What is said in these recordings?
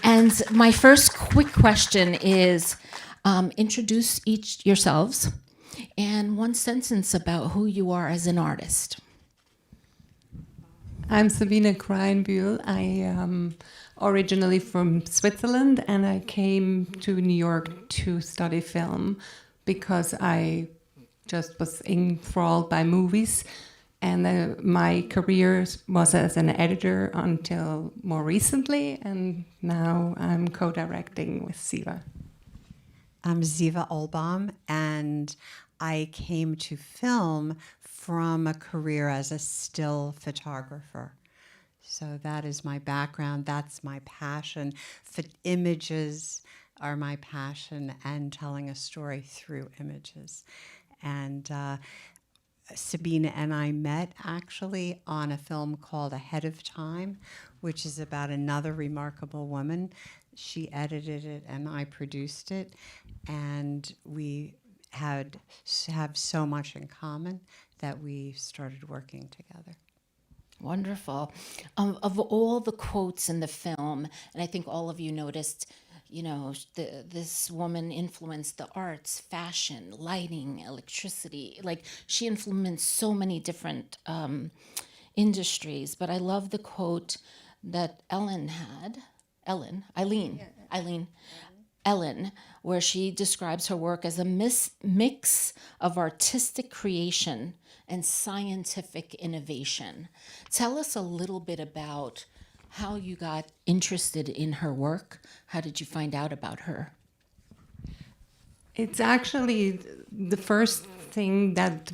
And my first quick question is, introduce each yourselves and one sentence about who you are as an artist. I'm Sabine Krayenbuhl. I am originally from Switzerland, and I came to New York to study film because I just was enthralled by movies. And my career was as an editor until more recently, and now I'm co-directing with Zeva. I'm Zeva Oelbaum, and I came to film from a career as a still photographer. So that is my background, that's my passion. Images are my passion, and telling a story through images. And Sabine and I met actually on a film called Ahead of Time, which is about another remarkable woman. She edited it and I produced it, and we have so much in common that we started working together. Wonderful. Of all the quotes in the film, and I think all of you noticed, you know, this woman influenced the arts, fashion, lighting, electricity. Like, she influenced so many different industries. But I love the quote that Ellen, where she describes her work as a mix of artistic creation and scientific innovation. Tell us a little bit about how you got interested in her work. How did you find out about her? It's actually the first thing that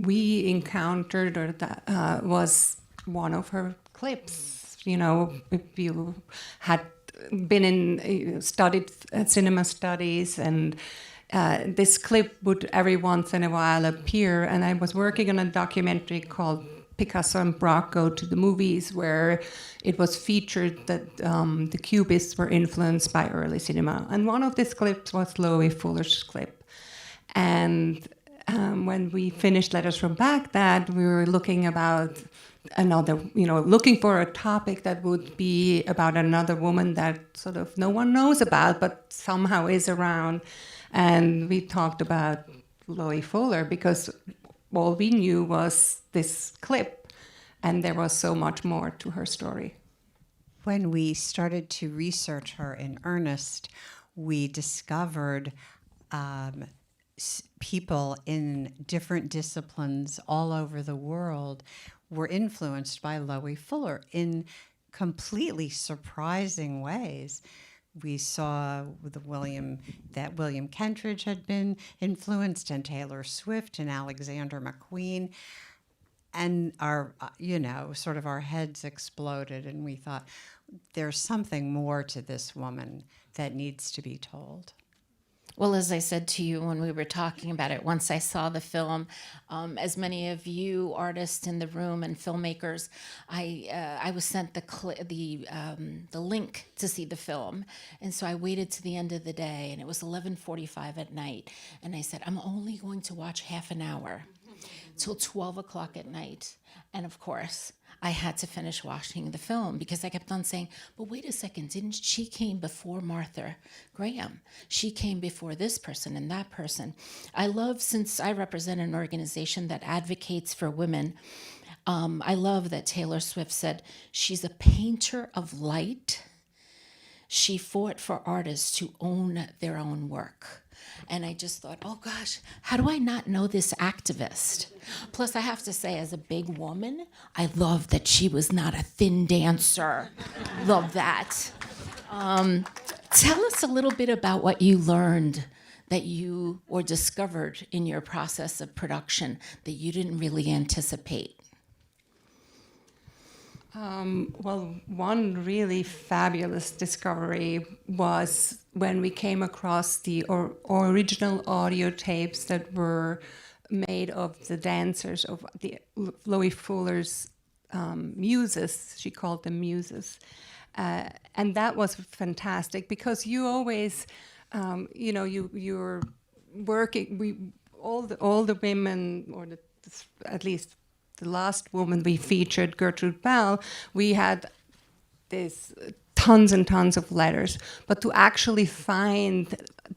we encountered, or that was one of her clips. You know, if you had been studied cinema studies, and this clip would every once in a while appear. And I was working on a documentary called Picasso and Braque Go to the Movies, where it was featured that the Cubists were influenced by early cinema. And one of these clips was Loie Fuller's clip. And when we finished Letters from Baghdad, we were looking about looking for a topic that would be about another woman that sort of no one knows about, but somehow is around. And we talked about Loie Fuller because all we knew was this clip, and there was so much more to her story. When we started to research her in earnest, we discovered people in different disciplines all over the world were influenced by Loie Fuller in completely surprising ways. We saw that William Kentridge had been influenced, and Taylor Swift and Alexander McQueen, and our heads exploded, and we thought there's something more to this woman that needs to be told. Well, as I said to you when we were talking about it, once I saw the film, as many of you artists in the room and filmmakers, I was sent the link to see the film, and so I waited to the end of the day, and it was 11:45 at night, and I said, I'm only going to watch half an hour till 12 o'clock at night, and of course, I had to finish watching the film because I kept on saying, but wait a second, didn't she came before Martha Graham? She came before this person and that person. I love, since I represent an organization that advocates for women, I love that Taylor Swift said she's a painter of light. She fought for artists to own their own work. And I just thought, oh gosh, how do I not know this activist? Plus, I have to say, as a big woman, I love that she was not a thin dancer. Love that. Tell us a little bit about what you learned that you or discovered in your process of production that you didn't really anticipate. Well, one really fabulous discovery was when we came across the original audio tapes that were made of the dancers of the Loie Fuller's muses. She called them muses. And that was fantastic because you always, you're working, all the women, or at least the last woman we featured, Gertrude Bell, we had this tons and tons of letters. But to actually find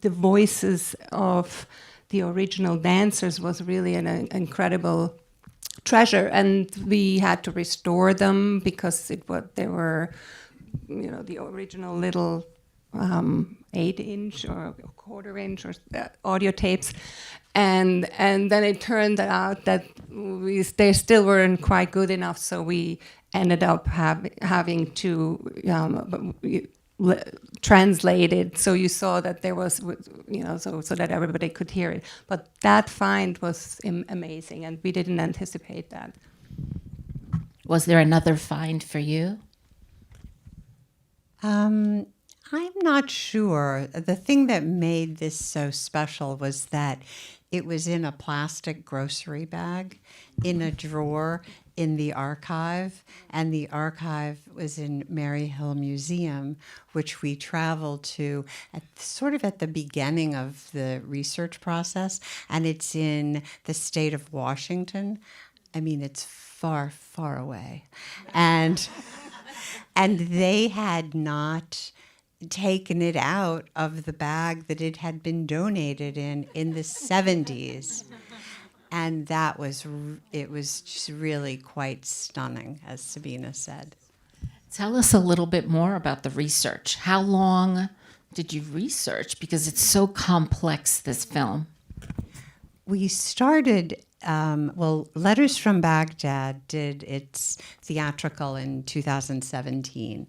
the voices of the original dancers was really an incredible treasure, and we had to restore them because they were, the original little 8-inch or a quarter-inch or audio tapes, and then it turned out that they still weren't quite good enough, so we ended up having to translate it. So you saw that there was, so that everybody could hear it. But that find was amazing, and we didn't anticipate that. Was there another find for you? I'm not sure. The thing that made this so special was that it was in a plastic grocery bag in a drawer in the archive, and the archive was in Mary Hill Museum, which we traveled to at the beginning of the research process, and it's in the state of Washington. I mean, it's far, far away. And they had not taken it out of the bag that it had been donated in the 70s. And it was just really quite stunning, as Sabine said. Tell us a little bit more about the research. How long did you research? Because it's so complex, this film. We started, Letters from Baghdad did its theatrical in 2017.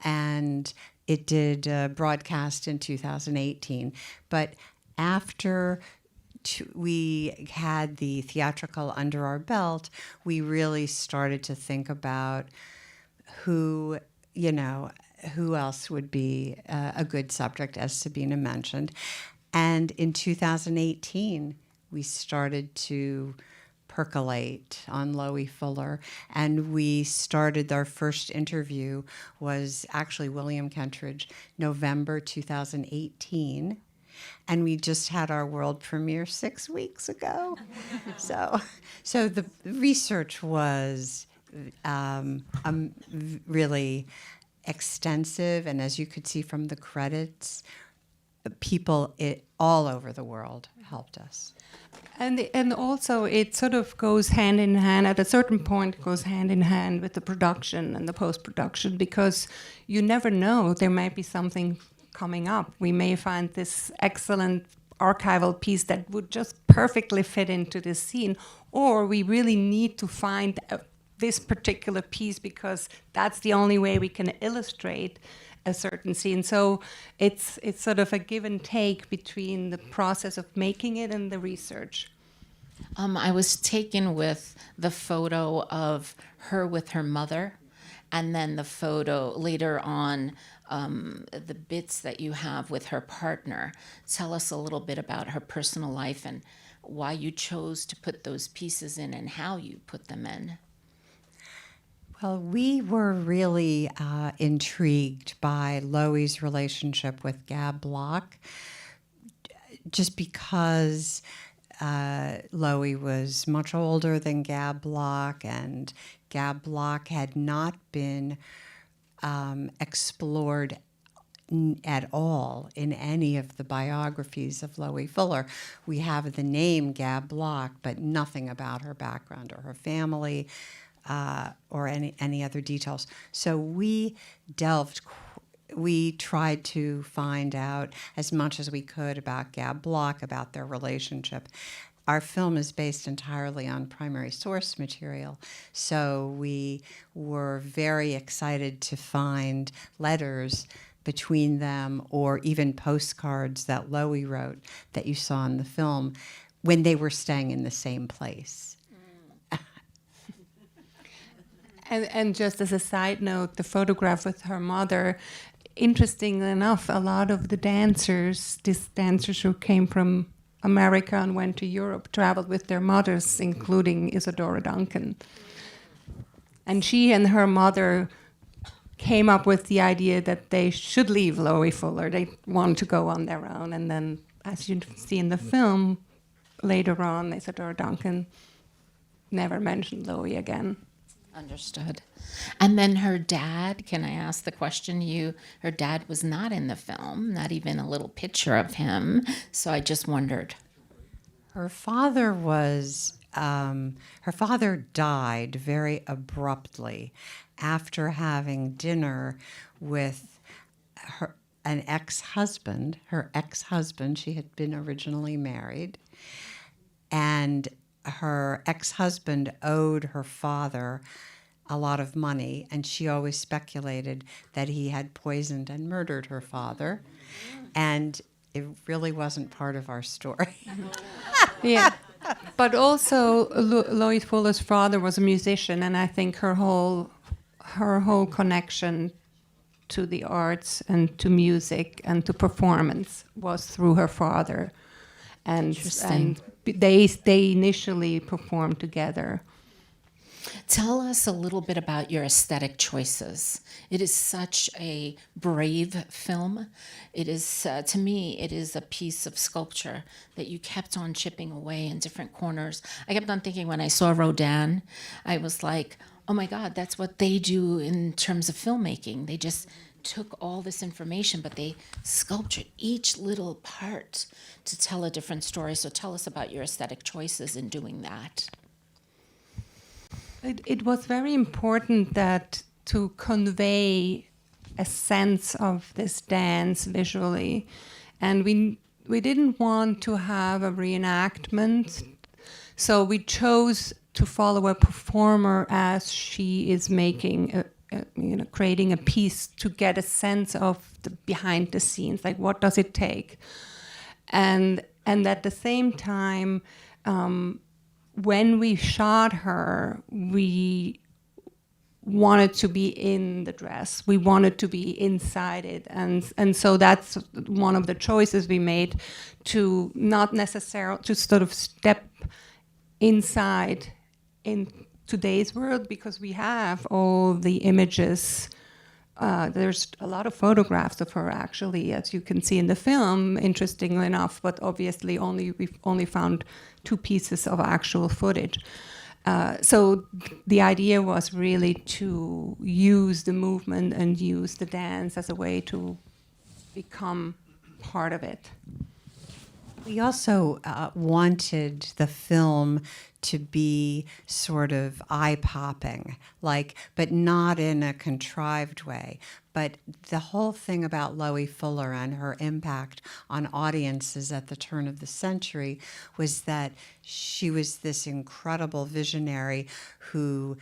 And it did broadcast in 2018. But after we had the theatrical under our belt, we really started to think about who else would be a good subject, as Sabine mentioned. And in 2018, we started to percolate on Loie Fuller, and we started, our first interview was actually William Kentridge, November 2018. And we just had our world premiere 6 weeks ago. So the research was really extensive, and as you could see from the credits, people all over the world helped us. And also it sort of goes hand in hand, at a certain point it goes hand in hand with the production and the post-production, because you never know, there might be something coming up. We may find this excellent archival piece that would just perfectly fit into this scene, or we really need to find this particular piece because that's the only way we can illustrate a certain scene. So it's sort of a give and take between the process of making it and the research. I was taken with the photo of her with her mother, and then the photo later on, the bits that you have with her partner. Tell us a little bit about her personal life and why you chose to put those pieces in and how you put them in. Well, we were really intrigued by Loie's relationship with Gab Bloch, just because Loie was much older than Gab Bloch, and Gab Bloch had not been explored at all in any of the biographies of Loie Fuller. We have the name Gab Bloch, but nothing about her background or her family, or any other details. So we tried to find out as much as we could about Gab Bloch, about their relationship. Our film is based entirely on primary source material, so we were very excited to find letters between them, or even postcards that Loie wrote that you saw in the film when they were staying in the same place. And just as a side note, the photograph with her mother, interestingly enough, a lot of the dancers who came from America and went to Europe, traveled with their mothers, including Isadora Duncan. And she and her mother came up with the idea that they should leave Loie Fuller. They want to go on their own. And then, as you see in the film, later on, Isadora Duncan never mentioned Loie again. Understood. And then her dad, can I ask the question? Her dad was not in the film, not even a little picture of him. So I just wondered. Her father her father died very abruptly after having dinner with her ex-husband. She had been originally married, and her ex-husband owed her father a lot of money, and she always speculated that he had poisoned and murdered her father, and it really wasn't part of our story. Yeah. But also, Lois Fuller's father was a musician, and I think her whole connection to the arts and to music and to performance was through her father. And they initially performed together. Tell us a little bit about your aesthetic choices. It is such a brave film. It is, to me, it is a piece of sculpture that you kept on chipping away in different corners. I kept on thinking when I saw Rodin, I was like, oh my God, that's what they do in terms of filmmaking. They just took all this information, but they sculptured each little part to tell a different story. So tell us about your aesthetic choices in doing that. It was very important that to convey a sense of this dance visually, and we didn't want to have a reenactment, so we chose to follow a performer as she is making creating a piece to get a sense of the behind the scenes, like what does it take, and at the same time. When we shot her, we wanted to be in the dress. We wanted to be inside it. And so that's one of the choices we made, to not necessarily to sort of step inside in today's world, because we have all the images. There's a lot of photographs of her, actually, as you can see in the film, interestingly enough, but obviously we've only found 2 pieces of actual footage. So the idea was really to use the movement and use the dance as a way to become part of it. We also wanted the film to be sort of eye-popping, but not in a contrived way. But the whole thing about Loie Fuller and her impact on audiences at the turn of the century was that she was this incredible visionary who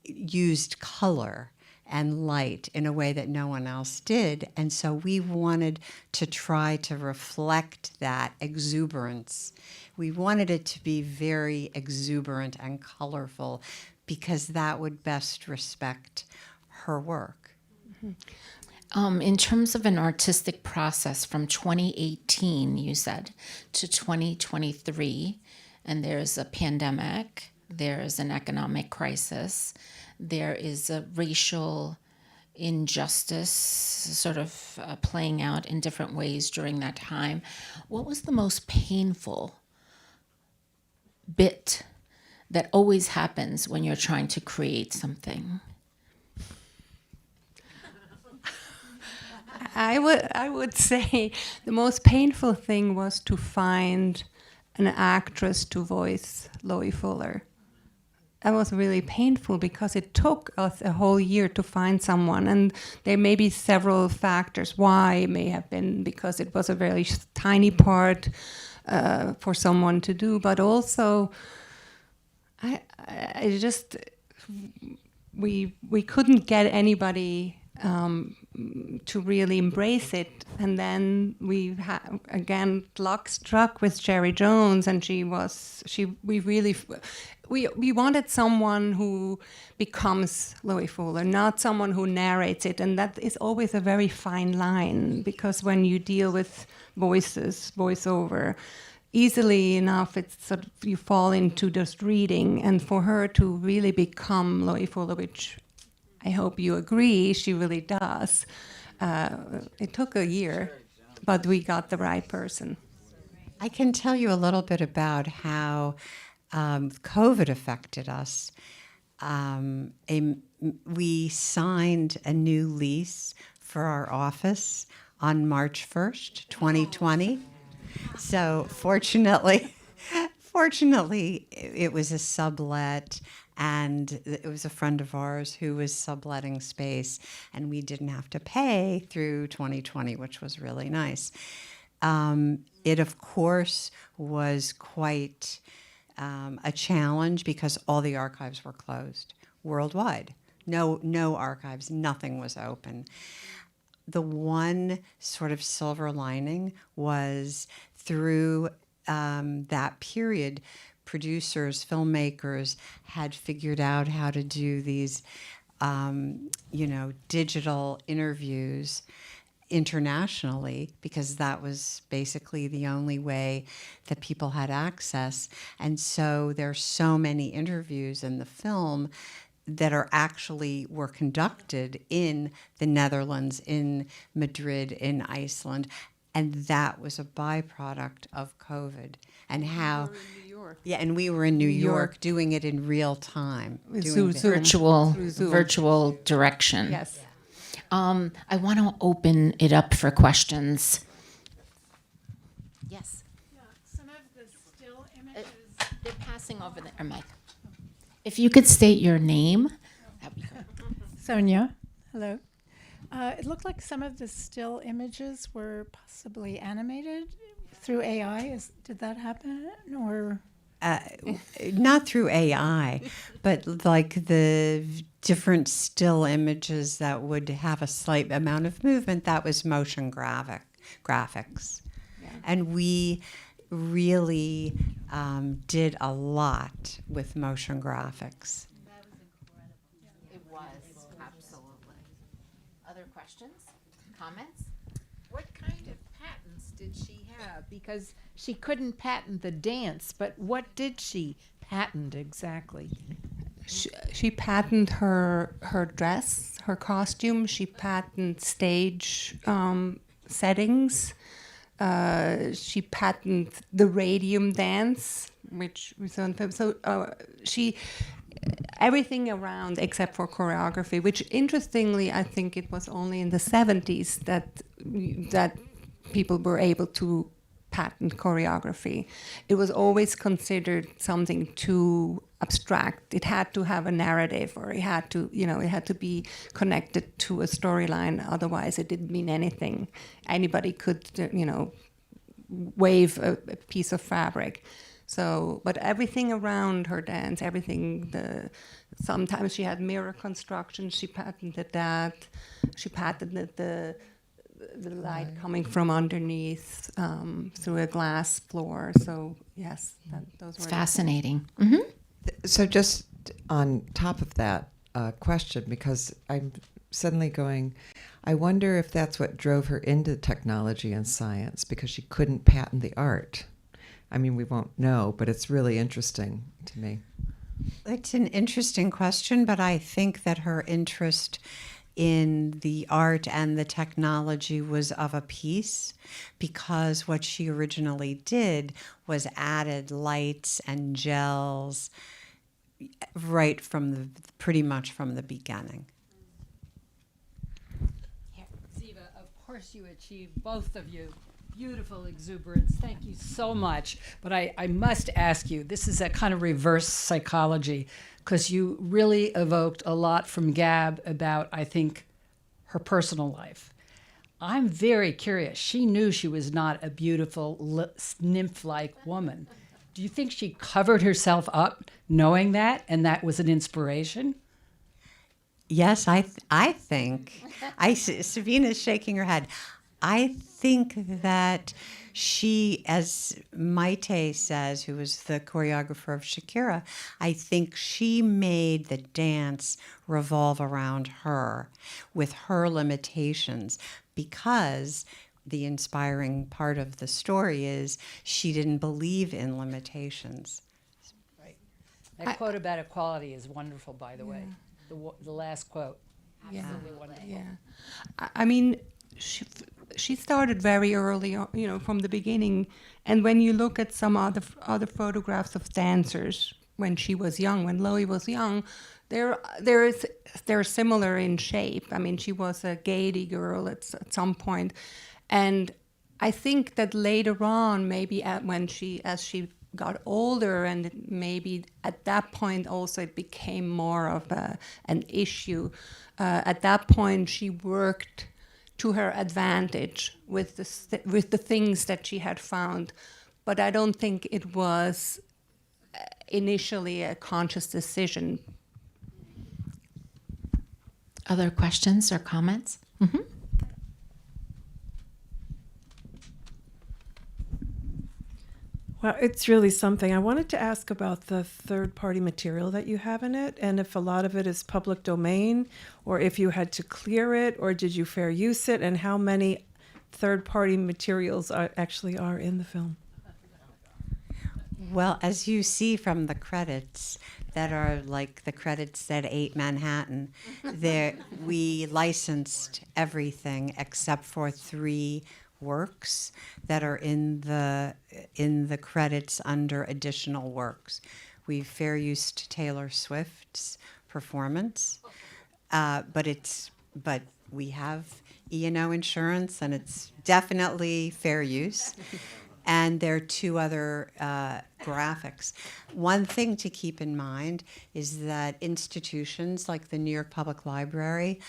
used color and light in a way that no one else did. And so we wanted to try to reflect that exuberance. We wanted it to be very exuberant and colorful, because that would best respect her work. In terms of an artistic process from 2018, you said, to 2023, and there's a pandemic, there's an economic crisis, there is a racial injustice sort of playing out in different ways during that time. What was the most painful bit that always happens when you're trying to create something? I would say the most painful thing was to find an actress to voice Loie Fuller. That was really painful, because it took us a whole year to find someone, and there may be several factors why. It may have been because it was a very tiny part for someone to do, but also we couldn't get anybody to really embrace it. And then we again luck struck with Jerry Jones, and we wanted someone who becomes Loie Fuller, not someone who narrates it. And that is always a very fine line, because when you deal with voiceover, easily enough, it's sort of, you fall into just reading. And for her to really become Loie Fuller, which I hope you agree she really does, it took a year, but we got the right person. I can tell you a little bit about how COVID affected us. we signed a new lease for our office on March 1st, 2020. So fortunately, it was a sublet, and it was a friend of ours who was subletting space, and we didn't have to pay through 2020, which was really nice. It, of course, was quite a challenge because all the archives were closed worldwide. No archives, nothing was open. The one sort of silver lining was through that period, producers, filmmakers had figured out how to do these, digital interviews internationally, because that was basically the only way that people had access. And so there's so many interviews in the film that were conducted in the Netherlands, in Madrid, in Iceland, and that was a byproduct of COVID. And how, and we were in New York doing it in real time, Virtual direction. Yes. I want to open it up for questions. Yes. Yeah, some of the still images. They're passing over there, Mike. If you could state your name. That'd be good. Sonia, hello. It looked like some of the still images were possibly animated through AI. Did that happen? Or not through AI, but like the different still images that would have a slight amount of movement, that was motion graphics. Yeah. And we really did a lot with motion graphics. That was incredible. It was, absolutely. Other questions? Comments? What kind of patents did she have? Because she couldn't patent the dance, but what did she patent exactly? She patented her dress, her costume. She patented stage settings. She patented the radium dance, which was on film. So she everything around except for choreography, which interestingly I think it was only in the 70s that people were able to patent choreography. It was always considered something too abstract. It had to have a narrative, or it had to be connected to a storyline. Otherwise, it didn't mean anything. Anybody could, wave a piece of fabric. So, but everything around her dance, sometimes she had mirror construction. She patented that. She patented the light coming from underneath through a glass floor. So yes, those were fascinating. Mm-hmm. So just on top of that question, because I'm suddenly going, I wonder if that's what drove her into technology and science, because she couldn't patent the art. I mean, we won't know, but it's really interesting to me. It's an interesting question, but I think that her interest in the art and the technology was of a piece, because what she originally did was added lights and gels pretty much from the beginning. Zeva, of course you achieved, both of you, beautiful exuberance. Thank you so much. But I must ask you, this is a kind of reverse psychology, because you really evoked a lot from Gab about, I think, her personal life. I'm very curious. She knew she was not a beautiful nymph-like woman. Do you think she covered herself up knowing that, and that was an inspiration? Yes, I think. Sabine is shaking her head. I think that she, as Maite says, who was the choreographer of Shakira, I think she made the dance revolve around her with her limitations, because the inspiring part of the story is she didn't believe in limitations. Right. That quote about equality is wonderful, by the way. The last quote. Absolutely wonderful. Yeah. I mean, she started very early, from the beginning. And when you look at some other photographs of dancers when she was young, when Loie was young, they're similar in shape. I mean, she was a gaiety girl at some point, and I think that later on, maybe as she got older, and maybe at that point also it became more of an issue. At that point, she worked to her advantage with the things that she had found, but I don't think it was initially a conscious decision. Other questions or comments? Well, it's really something. I wanted to ask about the third-party material that you have in it, and if a lot of it is public domain, or if you had to clear it, or did you fair use it, and how many third-party materials actually are in the film? Well, as you see from the credits that are like the credits that 8 Manhattan, there we licensed everything except for 3 works that are in the credits under additional works. We fair used Taylor Swift's performance, but we have E&O insurance, and it's definitely fair use. And there are 2 other graphics. One thing to keep in mind is that institutions like the New York Public Library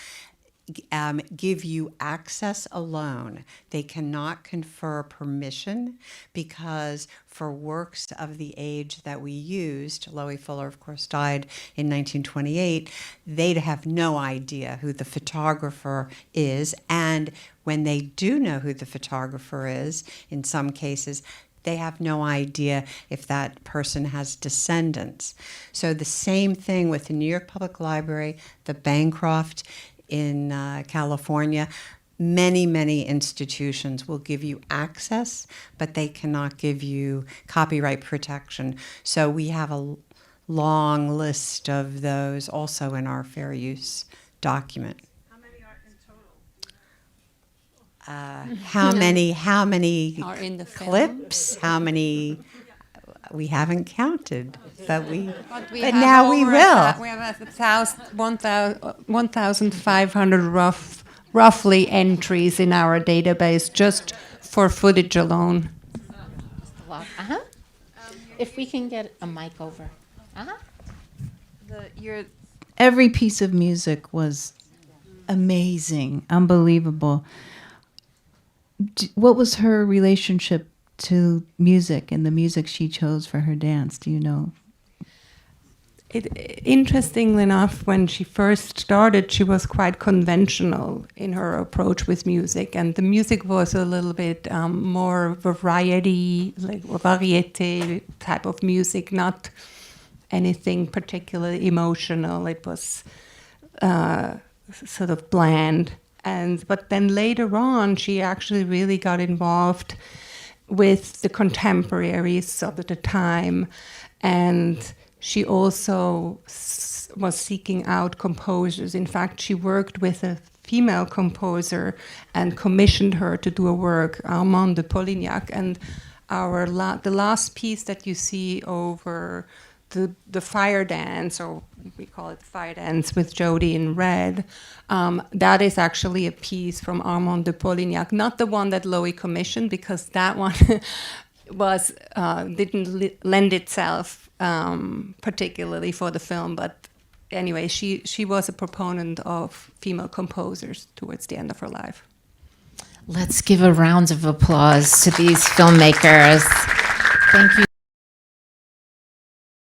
give you access alone. They cannot confer permission, because for works of the age that we used, Loie Fuller, of course, died in 1928, they'd have no idea who the photographer is. And when they do know who the photographer is, in some cases, they have no idea if that person has descendants. So the same thing with the New York Public Library, the Bancroft in California. Many institutions will give you access, but they cannot give you copyright protection. So we have a long list of those also in our fair use document. How many are in How total? many Are in the film. clips? How many? We haven't counted, but But now we will. We have 1,500 roughly entries in our database just for footage alone. If we can get a mic over. Every piece of music was amazing, unbelievable. What was her relationship to music and the music she chose for her dance? Do you know? Interestingly enough, when she first started, she was quite conventional in her approach with music, and the music was a little bit more variety, like variety type of music, not anything particularly emotional. It was sort of bland. But then later on, she actually really got involved with the contemporaries of the time, and she also was seeking out composers. In fact, she worked with a female composer and commissioned her to do a work, Armand de Polignac. And the last piece that you see over the fire dance, or we call it fire dance with Jody in red, that is actually a piece from Armand de Polignac, not the one that Loie commissioned, because that one was didn't lend itself particularly for the film. But anyway, she was a proponent of female composers towards the end of her life. Let's give a round of applause to these filmmakers. Thank you